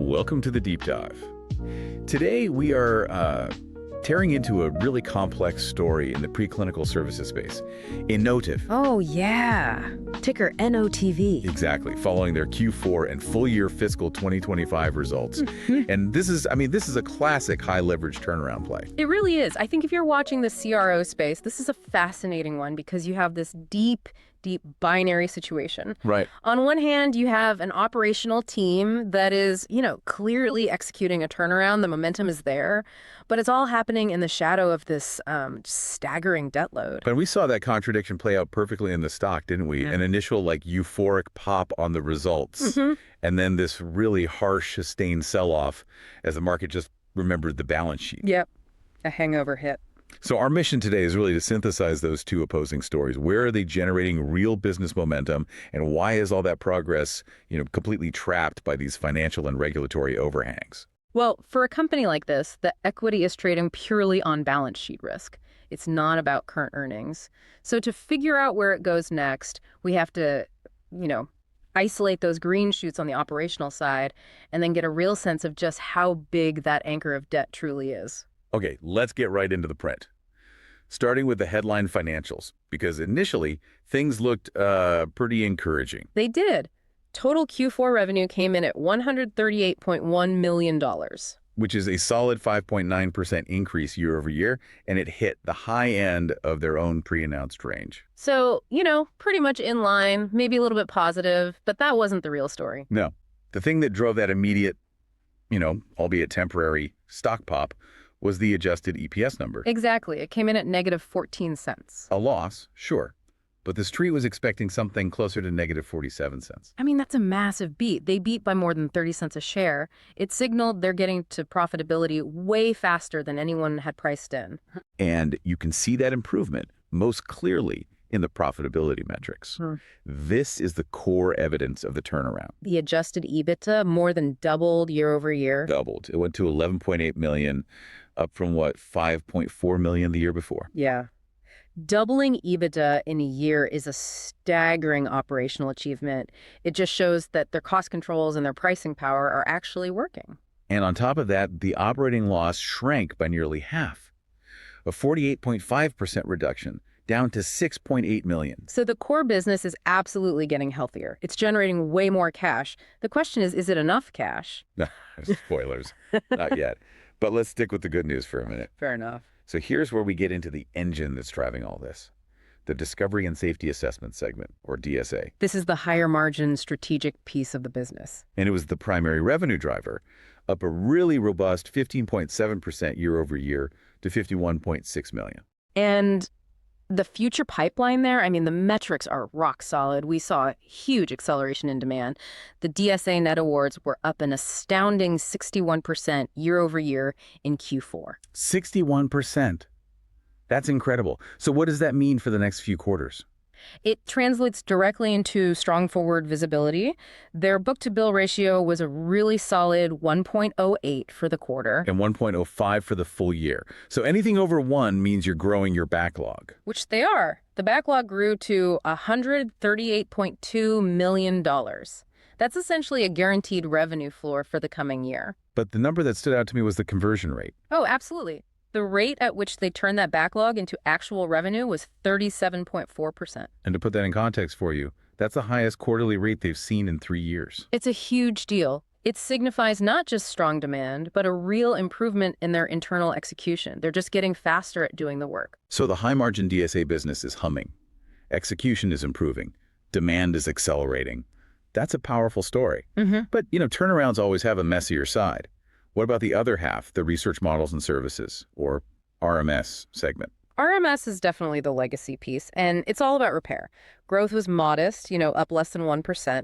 Welcome to the Deep Dive. Today we are tearing into a really complex story in the preclinical services space. Inotiv. Oh, yeah. Ticker NOTV. Exactly, following their Q4 and full year fiscal 2025 results. And this is a classic high leverage turnaround play. It really is. I think if you're watching the CRO space, this is a fascinating one because you have this deep binary situation. Right. On one hand, you have an operational team that is, clearly executing a turnaround. The momentum is there, but it's all happening in the shadow of this staggering debt load. And we saw that contradiction play out perfectly in the stock, didn't we? Yeah. An initial euphoric pop on the results, and then this really harsh, sustained sell-off as the market just remembered the balance sheet. Yep, a hangover hit. So our mission today is really to synthesize those two opposing stories. Where are they generating real business momentum, and why is all that progress, completely trapped by these financial and regulatory overhangs? Well, for a company like this, the equity is trading purely on balance sheet risk. It's not about current earnings. So to figure out where it goes next, we have to, isolate those green shoots on the operational side and then get a real sense of just how big that anchor of debt truly is. Okay, let's get right into the print. Starting with the headline financials, because initially, things looked pretty encouraging. They did. Total Q4 revenue came in at $138.1 million. Which is a solid 5.9% increase year over year, and it hit the high end of their own pre-announced range. So, pretty much in line, maybe a little bit positive, but that wasn't the real story. No. The thing that drove that immediate, albeit temporary, stock pop was the adjusted EPS number. Exactly. It came in at negative 14 cents. A loss, sure. But the street was expecting something closer to negative 47 cents. I mean, that's a massive beat. They beat by more than 30 cents a share. It signaled they're getting to profitability way faster than anyone had priced in. And you can see that improvement most clearly in the profitability metrics. This is the core evidence of the turnaround. The adjusted EBITDA more than doubled year over year. Doubled. It went to 11.8 million, up from 5.4 million the year before. Yeah. Doubling EBITDA in a year is a staggering operational achievement. It just shows that their cost controls and their pricing power are actually working. And on top of that, the operating loss shrank by nearly half, a 48.5% reduction, down to 6.8 million. So the core business is absolutely getting healthier. It's generating way more cash. The question is it enough cash? Spoilers. Not yet. But let's stick with the good news for a minute. Fair enough. So here's where we get into the engine that's driving all this. The Discovery and Safety Assessment segment, or DSA. This is the higher margin strategic piece of the business. And it was the primary revenue driver, up a really robust 15.7% year over year to 51.6 million. And the future pipeline there, the metrics are rock solid. We saw a huge acceleration in demand. The DSA net awards were up an astounding 61% year over year in Q4. 61%. That's incredible. So what does that mean for the next few quarters? It translates directly into strong forward visibility. Their book-to-bill ratio was a really solid 1.08 for the quarter. And 1.05 for the full year. So anything over 1 means you're growing your backlog. Which they are. The backlog grew to $138.2 million. That's essentially a guaranteed revenue floor for the coming year. But the number that stood out to me was the conversion rate. Oh, absolutely. The rate at which they turned that backlog into actual revenue was 37.4%. And to put that in context for you, that's the highest quarterly rate they've seen in 3 years. It's a huge deal. It signifies not just strong demand, but a real improvement in their internal execution. They're just getting faster at doing the work. So the high-margin DSA business is humming. Execution is improving. Demand is accelerating. That's a powerful story. But, turnarounds always have a messier side. What about the other half, the research models and services, or RMS segment? RMS is definitely the legacy piece, and it's all about repair. Growth was modest, up less than 1%,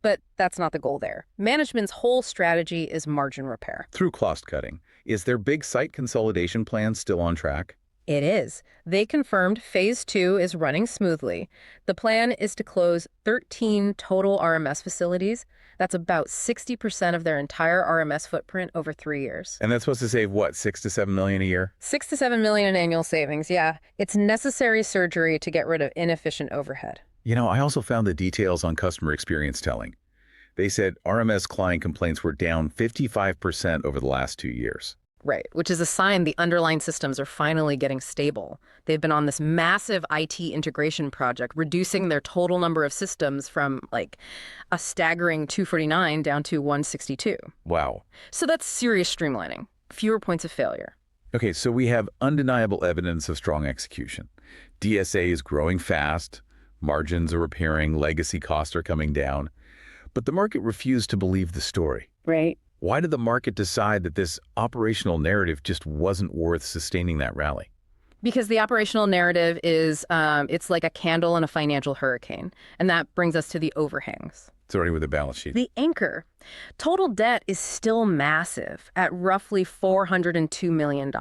but that's not the goal there. Management's whole strategy is margin repair. Through cost cutting. Is their big site consolidation plan still on track? It is. They confirmed phase 2 is running smoothly. The plan is to close 13 total RMS facilities. That's about 60% of their entire RMS footprint over 3 years. And that's supposed to save, what, 6 to 7 million a year? 6 to 7 million in annual savings, yeah. It's necessary surgery to get rid of inefficient overhead. I also found the details on customer experience telling. They said RMS client complaints were down 55% over the last 2 years. Right, which is a sign the underlying systems are finally getting stable. They've been on this massive IT integration project, reducing their total number of systems from like a staggering 249 down to 162. Wow. So that's serious streamlining, fewer points of failure. Okay, so we have undeniable evidence of strong execution. DSA is growing fast, margins are repairing, legacy costs are coming down. But the market refused to believe the story. Right. Why did the market decide that this operational narrative just wasn't worth sustaining that rally? Because the operational narrative is, it's like a candle in a financial hurricane. And that brings us to the overhangs. Starting with the balance sheet. The anchor. Total debt is still massive at roughly $402 million.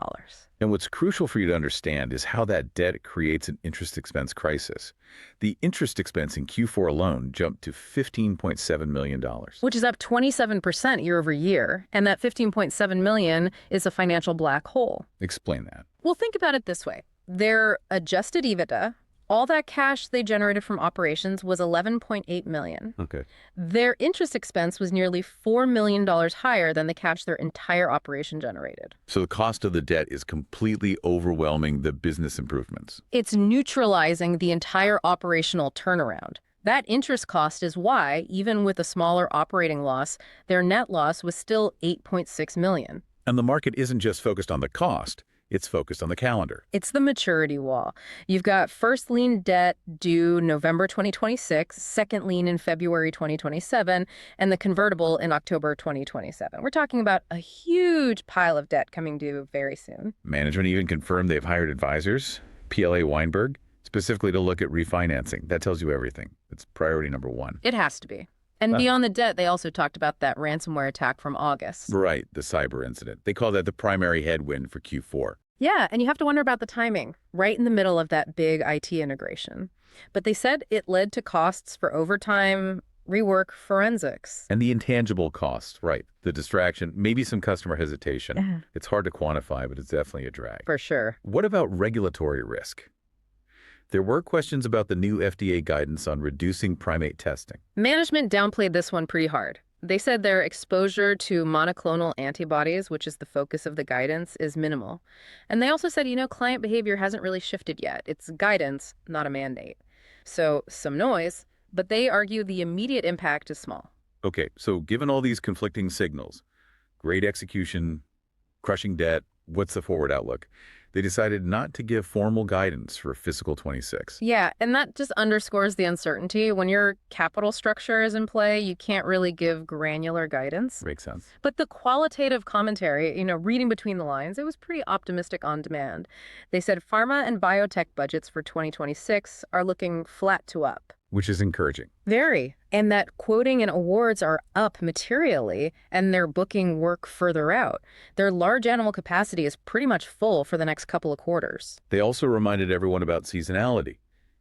And what's crucial for you to understand is how that debt creates an interest expense crisis. The interest expense in Q4 alone jumped to $15.7 million. Which is up 27% year over year. And that $15.7 million is a financial black hole. Explain that. Well, think about it this way. Their adjusted EBITDA, all that cash they generated from operations, was $11.8 million. Okay. Their interest expense was nearly $4 million higher than the cash their entire operation generated. So the cost of the debt is completely overwhelming the business improvements. It's neutralizing the entire operational turnaround. That interest cost is why, even with a smaller operating loss, their net loss was still $8.6 million. And the market isn't just focused on the cost. It's focused on the calendar. It's the maturity wall. You've got first lien debt due November 2026, second lien in February 2027, and the convertible in October 2027. We're talking about a huge pile of debt coming due very soon. Management even confirmed they've hired advisors, PLA Weinberg, specifically to look at refinancing. That tells you everything. It's priority number one. It has to be. And beyond the debt, they also talked about that ransomware attack from August. Right, the cyber incident. They call that the primary headwind for Q4. Yeah, and you have to wonder about the timing, right in the middle of that big IT integration. But they said it led to costs for overtime, rework, forensics. And the intangible costs, right. The distraction, maybe some customer hesitation. Yeah. It's hard to quantify, but it's definitely a drag. For sure. What about regulatory risk? There were questions about the new FDA guidance on reducing primate testing. Management downplayed this one pretty hard. They said their exposure to monoclonal antibodies, which is the focus of the guidance, is minimal. And they also said, client behavior hasn't really shifted yet. It's guidance, not a mandate. So some noise, but they argue the immediate impact is small. Okay, so given all these conflicting signals, great execution, crushing debt, what's the forward outlook? They decided not to give formal guidance for fiscal 26. Yeah, and that just underscores the uncertainty. When your capital structure is in play, you can't really give granular guidance. Makes sense. But the qualitative commentary, reading between the lines, it was pretty optimistic on demand. They said pharma and biotech budgets for 2026 are looking flat to up. Which is encouraging. Very. And that quoting and awards are up materially, and they're booking work further out. Their large animal capacity is pretty much full for the next couple of quarters. They also reminded everyone about seasonality.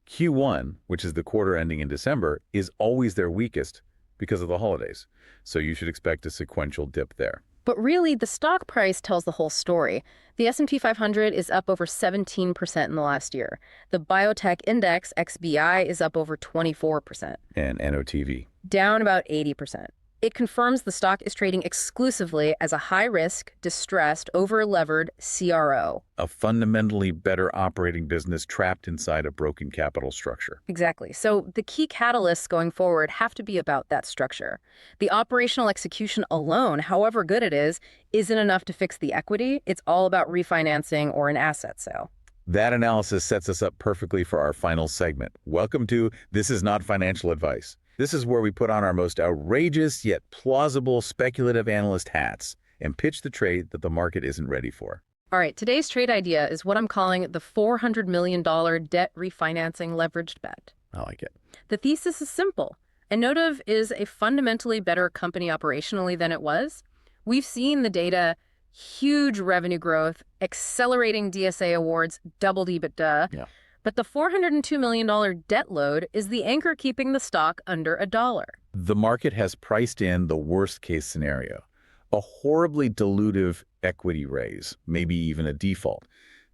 Q1, which is the quarter ending in December, is always their weakest because of the holidays. So you should expect a sequential dip there. But really, the stock price tells the whole story. The S&P 500 is up over 17% in the last year. The biotech index, XBI, is up over 24%. And Inotiv. Down about 80%. It confirms the stock is trading exclusively as a high-risk, distressed, over-levered CRO. A fundamentally better operating business trapped inside a broken capital structure. Exactly. So the key catalysts going forward have to be about that structure. The operational execution alone, however good it is, isn't enough to fix the equity. It's all about refinancing or an asset sale. That analysis sets us up perfectly for our final segment. Welcome to This Is Not Financial Advice. This is where we put on our most outrageous yet plausible speculative analyst hats and pitch the trade that the market isn't ready for. All right, today's trade idea is what I'm calling the $400 million debt refinancing leveraged bet. I like it. The thesis is simple. Inotiv is a fundamentally better company operationally than it was. We've seen the data, huge revenue growth, accelerating DSA awards, doubled EBITDA. Yeah. But the $402 million debt load is the anchor keeping the stock under $1. The market has priced in the worst-case scenario, a horribly dilutive equity raise, maybe even a default.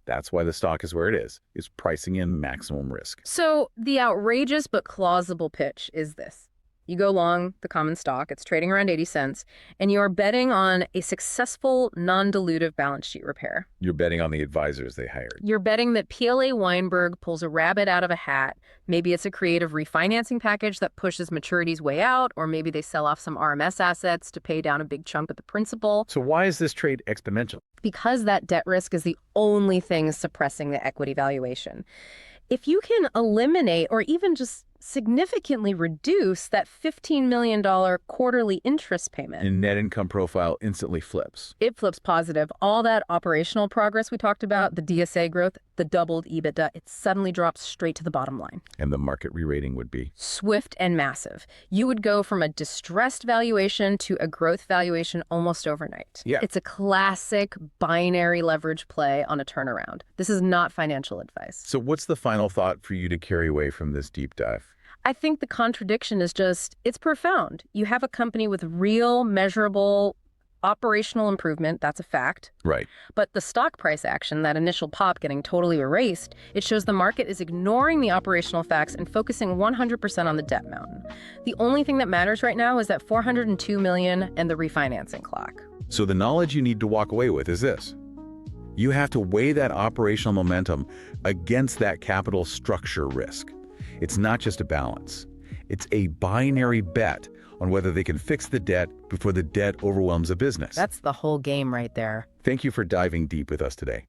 That's why the stock is where it is pricing in maximum risk. So the outrageous but plausible pitch is this. You go long the common stock, it's trading around 80 cents, and you are betting on a successful, non-dilutive balance sheet repair. You're betting on the advisors they hired. You're betting that PLA Weinberg pulls a rabbit out of a hat. Maybe it's a creative refinancing package that pushes maturities way out, or maybe they sell off some RMS assets to pay down a big chunk of the principal. So why is this trade exponential? Because that debt risk is the only thing suppressing the equity valuation. If you can eliminate or even just significantly reduce that $15 million quarterly interest payment. And net income profile instantly flips. It flips positive. All that operational progress we talked about, the DSA growth, the doubled EBITDA, it suddenly drops straight to the bottom line. And the market re-rating would be? Swift and massive. You would go from a distressed valuation to a growth valuation almost overnight. Yeah. It's a classic binary leverage play on a turnaround. This is not financial advice. So what's the final thought for you to carry away from this deep dive? I think the contradiction is just, it's profound. You have a company with real, measurable operational improvement, that's a fact. Right. But the stock price action, that initial pop getting totally erased, it shows the market is ignoring the operational facts and focusing 100% on the debt mountain. The only thing that matters right now is that $402 million and the refinancing clock. So the knowledge you need to walk away with is this. You have to weigh that operational momentum against that capital structure risk. It's not just a balance. It's a binary bet on whether they can fix the debt before the debt overwhelms a business. That's the whole game right there. Thank you for diving deep with us today.